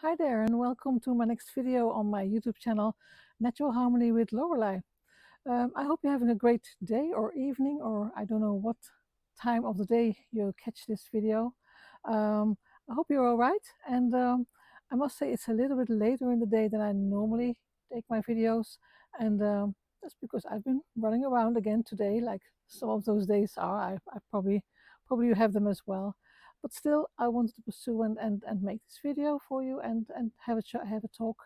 Hi there, and welcome to my next video on my YouTube channel, Natural Harmony with Lorelei. I hope you're having a great day or evening, or I don't know what time of the day you catch this video. I hope you're all right, and I must say it's a little bit later in the day than I normally take my videos, and that's because I've been running around again today, like some of those days are. I probably you have them as well. But still, I wanted to pursue and make this video for you and have a talk.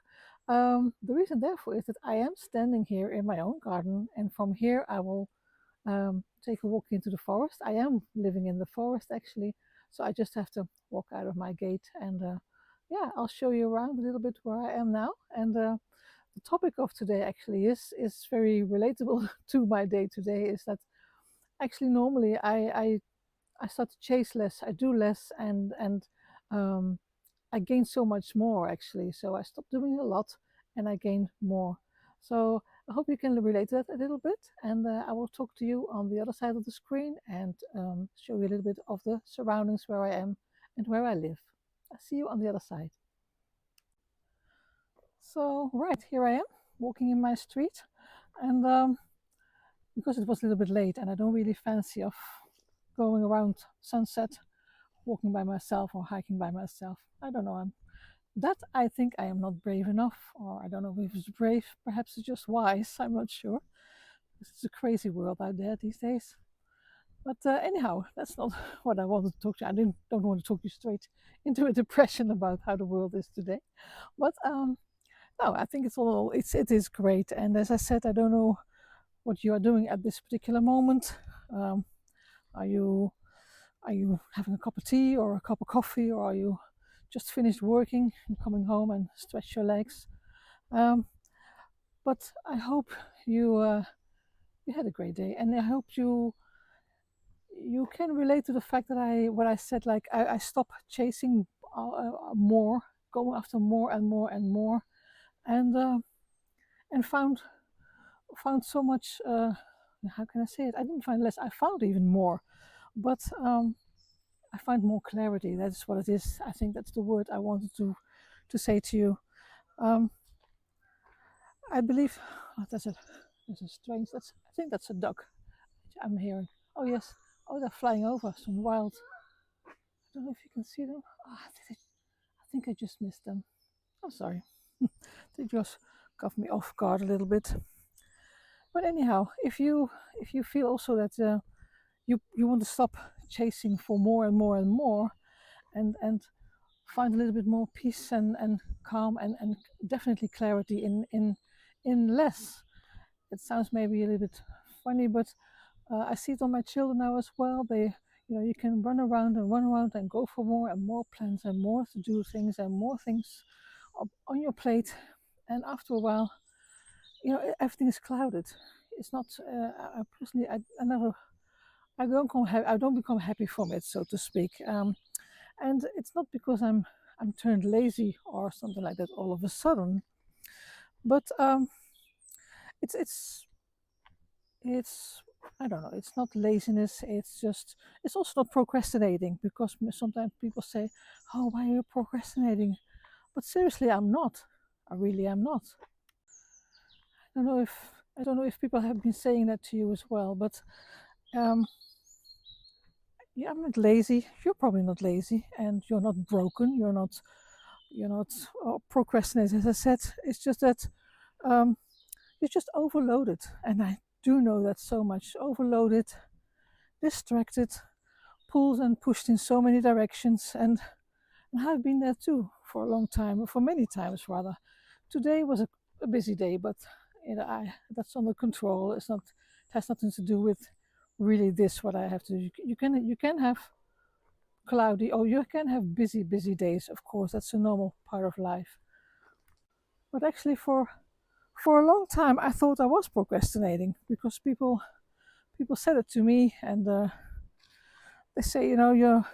The reason, therefore, is that I am standing here in my own garden, and from here I will take a walk into the forest. I am living in the forest actually, so I just have to walk out of my gate, and yeah, I'll show you around a little bit where I am now. And the topic of today actually is very relatable to my day today. Is that actually normally I start to chase less, I do less, and um, I gain so much more actually. So I stopped doing a lot and I gained more. So I hope you can relate to that a little bit. And I will talk to you on the other side of the screen and show you a little bit of the surroundings where I am and where I live. I'll see you on the other side. So, right, here I am walking in my street. And because it was a little bit late and I don't really fancy of going around sunset walking by myself or hiking by myself. I don't know. I think I am not brave enough, or I don't know if it's brave. Perhaps it's just wise. I'm not sure. It's a crazy world out there these days. But anyhow, that's not what I wanted to talk to you. Don't want to talk you straight into a depression about how the world is today. But no, I think it is great. And as I said, I don't know what you are doing at this particular moment. Um, are you Are you having a cup of tea or a cup of coffee, or are you just finished working and coming home and stretch your legs? Um, but I hope you had a great day, and I hope you can relate to the fact that what I said, like I stop chasing more, going after more and more and more, and found so much. How can I say it? I didn't find less. I found even more, but I find more clarity. That's what it is. I think that's the word I wanted to say to you. Um, I believe that's a strange. I think that's a duck. I'm hearing. Oh yes. Oh, they're flying over some wild. I don't know if you can see them. I think I just missed them. I'm sorry. They just got me off guard a little bit. But anyhow, if you feel also that you want to stop chasing for more and more and more, and find a little bit more peace and calm and definitely clarity in less. It sounds maybe a little bit funny, but I see it on my children now as well. You can run around and go for more and more plans and more to do things and more things on your plate. And after a while, everything is clouded. It's not. I personally, I never. I don't become happy from it, so to speak. And it's not because I'm turned lazy or something like that all of a sudden, but it's it's I don't know. It's not laziness. It's also not procrastinating, because sometimes people say, "Oh, why are you procrastinating?" But seriously, I'm not. I really am not. I don't know if people have been saying that to you as well, but um, yeah, I'm not lazy. You're probably not lazy, and you're not broken. You're not procrastinating. As I said, it's just that um, you're just overloaded, and I do know that so much. Overloaded, distracted, pulled and pushed in so many directions, and I've been there too for a long time, for many times rather. Today was a busy day, but that's under control. It has nothing to do with really this what I have to do. You can have cloudy, or you can have busy days. Of course, that's a normal part of life. But actually, for a long time, I thought I was procrastinating, because people said it to me, and they say, you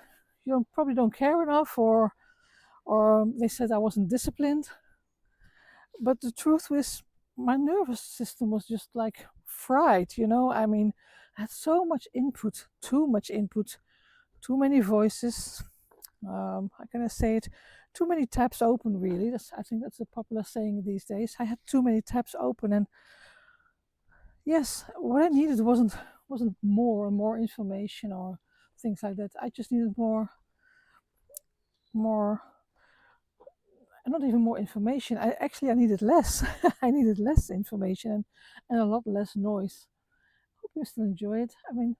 probably don't care enough, or they said I wasn't disciplined. But the truth was, my nervous system was just like fried. I mean, I had so much input, too much input, too many voices. how can I say it? Too many tabs open, really. I think that's a popular saying these days. I had too many tabs open, and yes, what I needed wasn't more and more information or things like that. I just needed more, not even more information. I needed less. I needed less information and a lot less noise. Hope you still enjoy it. I mean,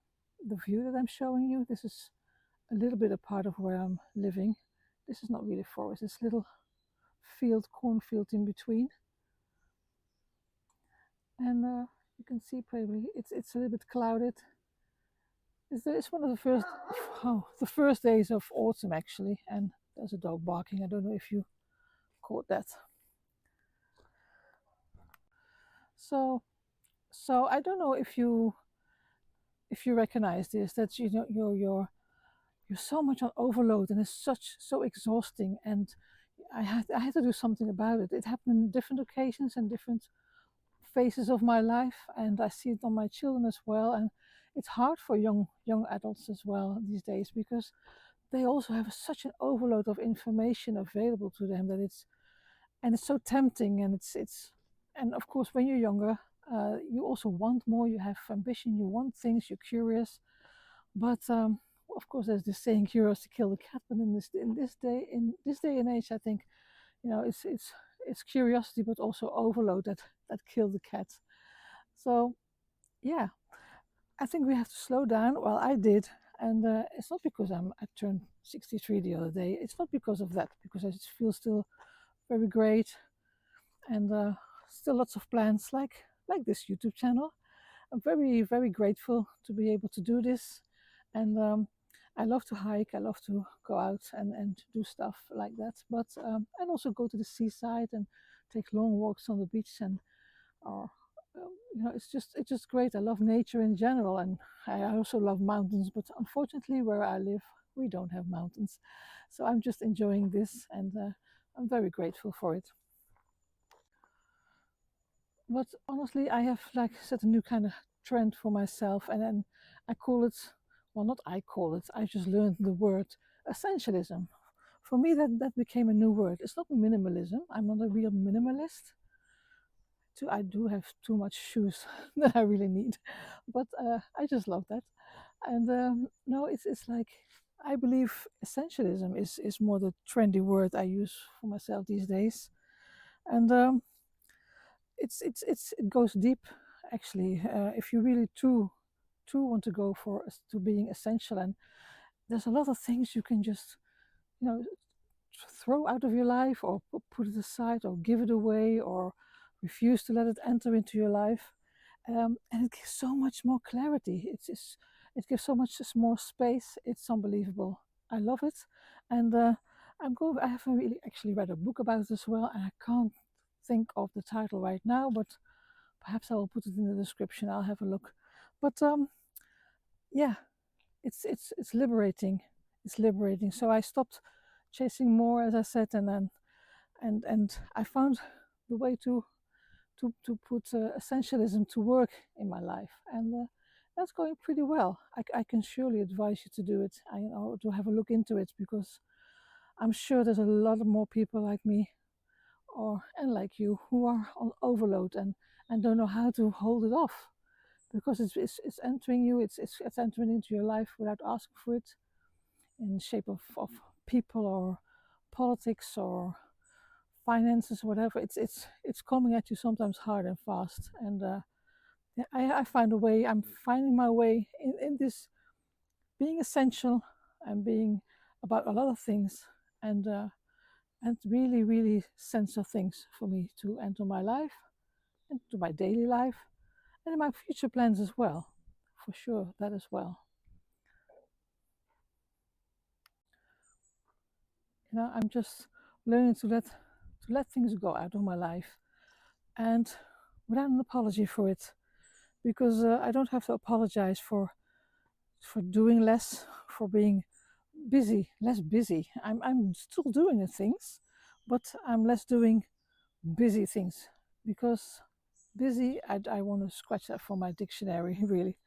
the view that I'm showing you, this is a little bit a part of where I'm living. This is not really forest. This little cornfield in between, and you can see probably it's a little bit clouded. It's one of the first the first days of autumn actually, and there's a dog barking. I don't know if you caught that. So I don't know if you recognize this. That you know you're so much on overload and it's so exhausting. And I had to do something about it. It happened in different occasions and different phases of my life, and I see it on my children as well. And it's hard for young adults as well these days because they also have such an overload of information available to them that it's so tempting. And it's and of course when you're younger, you also want more. You have ambition. You want things. You're curious. But of course, there's this saying, "Curiosity killed the cat." But in this day and age, I think it's curiosity, but also overload that killed the cat. So yeah, I think we have to slow down. Well, I did, and it's not because I turned 63 the other day. It's not because of that, because I just feel still very great, and still lots of plans like this YouTube channel. I'm very grateful to be able to do this, and I love to hike. I love to go out and do stuff like that. But and also go to the seaside and take long walks on the beach, and or it's just great. I love nature in general, and I also love mountains. But unfortunately, where I live, we don't have mountains, so I'm just enjoying this, and I'm very grateful for it. But honestly, I have like set a new kind of trend for myself, and then I call it, well, not I call it, I just learned the word essentialism. For me, that became a new word. It's not minimalism. I'm not a real minimalist. I do have too much shoes that I really need, but I just love that. And no, it's like I believe essentialism is more the trendy word I use for myself these days, and it goes deep actually. If you really true want to go for to being essential, and there's a lot of things you can just you know throw out of your life or put it aside or give it away or refuse to let it enter into your life, and it gives so much more clarity. It gives so much more space. It's unbelievable. I love it, and I haven't really actually read a book about it as well, and I can't think of the title right now, but perhaps I will put it in the description. I'll have a look. But yeah, it's liberating. It's liberating. So I stopped chasing more, as I said, and then and I found the way to put essentialism to work in my life, and that's going pretty well. I can surely advise you to do it. To have a look into it, because I'm sure there's a lot of more people like me and like you who are on overload and don't know how to hold it off, because it's entering you. It's entering into your life without asking for it, in the shape of people or politics or finances, whatever. It's coming at you sometimes hard and fast, and yeah, I find a way. I'm finding my way in this being essential and being about a lot of things, and really sensor things for me to enter my life and to my daily life and in my future plans as well, for sure, that as well. I'm just learning to let things go out of my life, and without an apology for it, because I don't have to apologize for doing less, for being less busy. I'm still doing the things, but I'm less doing busy things, because busy, I want to scratch that from my dictionary really,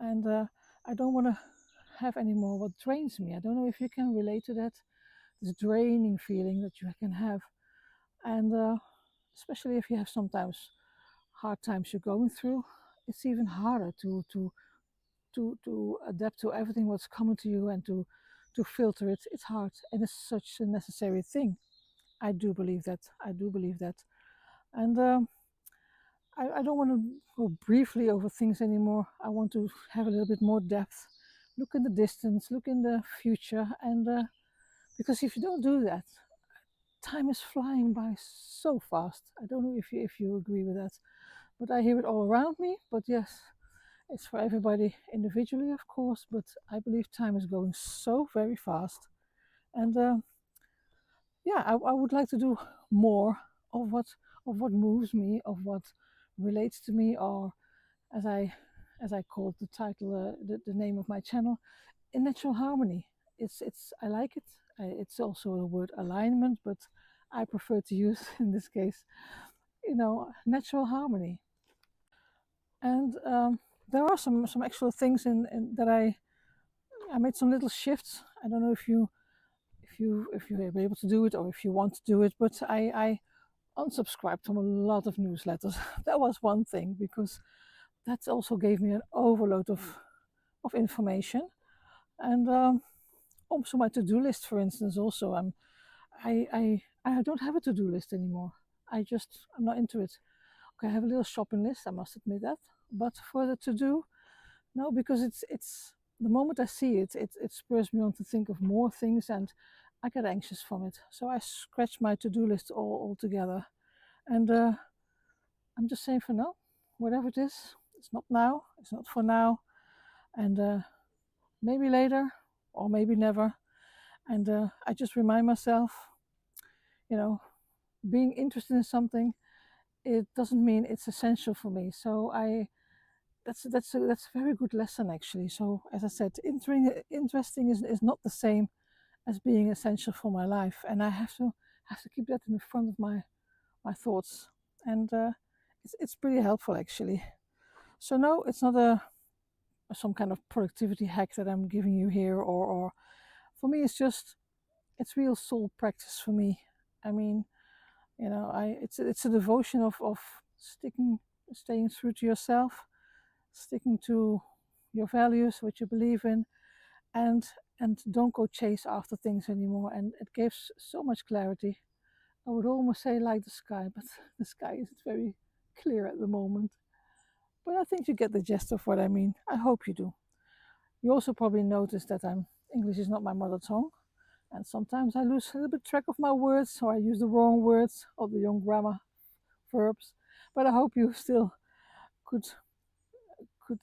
and I don't want to have anymore what drains me. I don't know if you can relate to that, this draining feeling that you can have. And especially if you have sometimes hard times you're going through, it's even harder to adapt to everything what's coming to you and to filter it. It's hard, and it's such a necessary thing. I do believe that. I do believe that. And I don't want to go briefly over things anymore. I want to have a little bit more depth. Look in the distance, look in the future, and because if you don't do that, time is flying by so fast. I don't know if you agree with that, but I hear it all around me. But yes, it's for everybody individually, of course. But I believe time is going so very fast, and yeah, I would like to do more of what moves me, of what relates to me, or as I called the title, the name of my channel, in natural harmony. It's I like it. It's also a word alignment, but I prefer to use in this case, natural harmony. And there are some actual things in that I made some little shifts. I don't know if you're able to do it or if you want to do it, but I unsubscribed from a lot of newsletters. That was one thing, because that also gave me an overload of information. And also my to-do list, for instance, also I don't have a to-do list anymore. I'm not into it. Okay, I have a little shopping list, I must admit that. But for the to-do, no, because it's the moment I see it spurs me on to think of more things, and I get anxious from it. So I scratch my to-do list all together. And I'm just saying, for now, whatever it is, it's not now, it's not for now, and maybe later or maybe never. And I just remind myself, you know, being interested in something, it doesn't mean it's essential for me. So that's a very good lesson, actually. So as I said, interesting is not the same as being essential for my life, and I have to keep that in the front of my thoughts. And it's pretty helpful, actually. So no, it's not some kind of productivity hack that I'm giving you here, or for me, it's real soul practice for me. I mean, it's a devotion of staying true to yourself, sticking to your values, what you believe in, and don't go chase after things anymore. And it gives so much clarity. I would almost say like the sky, but the sky isn't very clear at the moment. But I think you get the gist of what I mean. I hope you do. You also probably noticed that English is not my mother tongue, and sometimes I lose a little bit track of my words, or I use the wrong words or the wrong grammar, verbs. But I hope you still could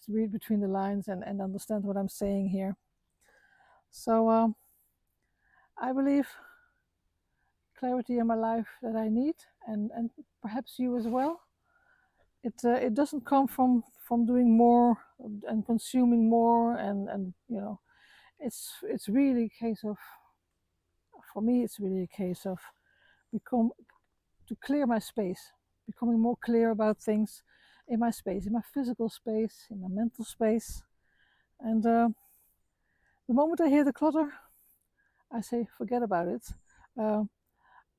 read between the lines and understand what I'm saying here. So I believe clarity in my life that I need, and perhaps you as well. It doesn't come from doing more and consuming more, and it's really a case of, for me, it's really a case of become to clear my space, becoming more clear about things in my space, in my physical space, in my mental space. And the moment I hear the clutter, I say, forget about it. I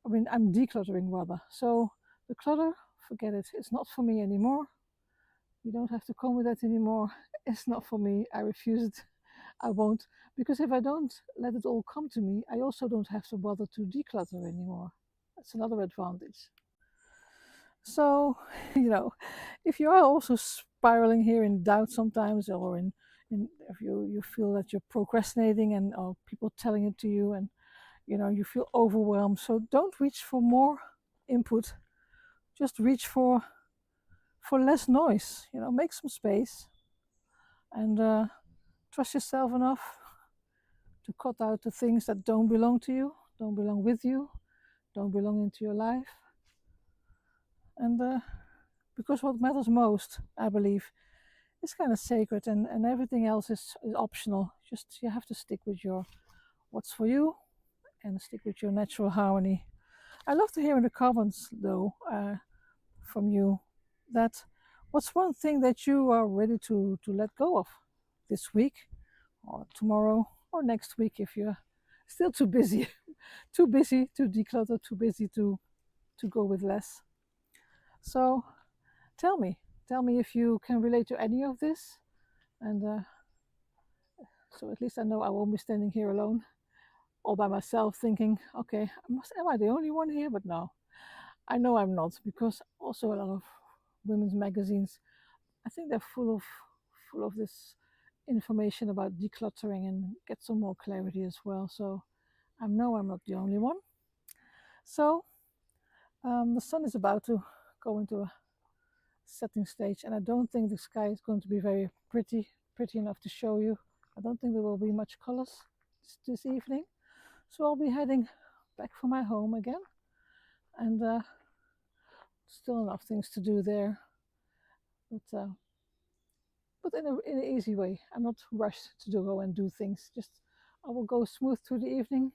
mean, I'm decluttering rather. So the clutter, forget it. It's not for me anymore. You don't have to come with that anymore. It's not for me. I refuse it. I won't. Because if I don't let it all come to me, I also don't have to bother to declutter anymore. That's another advantage. So, if you are also spiraling here in doubt sometimes, or in if you feel that you're procrastinating, and or people telling it to you, and you feel overwhelmed, so don't reach for more input. Just reach for less noise. Make some space, and trust yourself enough to cut out the things that don't belong to you, don't belong with you, don't belong into your life. And because what matters most, I believe, is kind of sacred, and everything else is optional. Just you have to stick with your what's for you, and stick with your natural harmony. I love to hear in the comments, though, from you, that what's one thing that you are ready to let go of this week, or tomorrow or next week if you're still too busy, too busy to declutter, too busy to go with less. So tell me, tell me if you can relate to any of this, and so at least I know I won't be standing here alone, all by myself, thinking, okay, am I the only one here? But no, I know I'm not, because also a lot of women's magazines, I think they're full of this information about decluttering and get some more clarity as well. So I know I'm not the only one. So the sun is about to go into a setting stage, and I don't think the sky is going to be very pretty enough to show you. I don't think there will be much colors this evening. So I'll be heading back for my home again, and still enough things to do there, but in an easy way. I'm not rushed to go and do things. Just I will go smooth through the evening,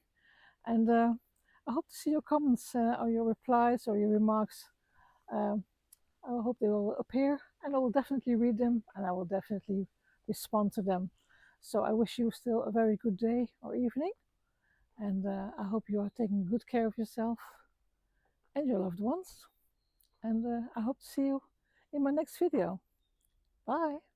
and I hope to see your comments or your replies or your remarks. Um, I hope they will appear, and I will definitely read them, and I will definitely respond to them. So I wish you still a very good day or evening, and I hope you are taking good care of yourself and your loved ones. And I hope to see you in my next video. Bye.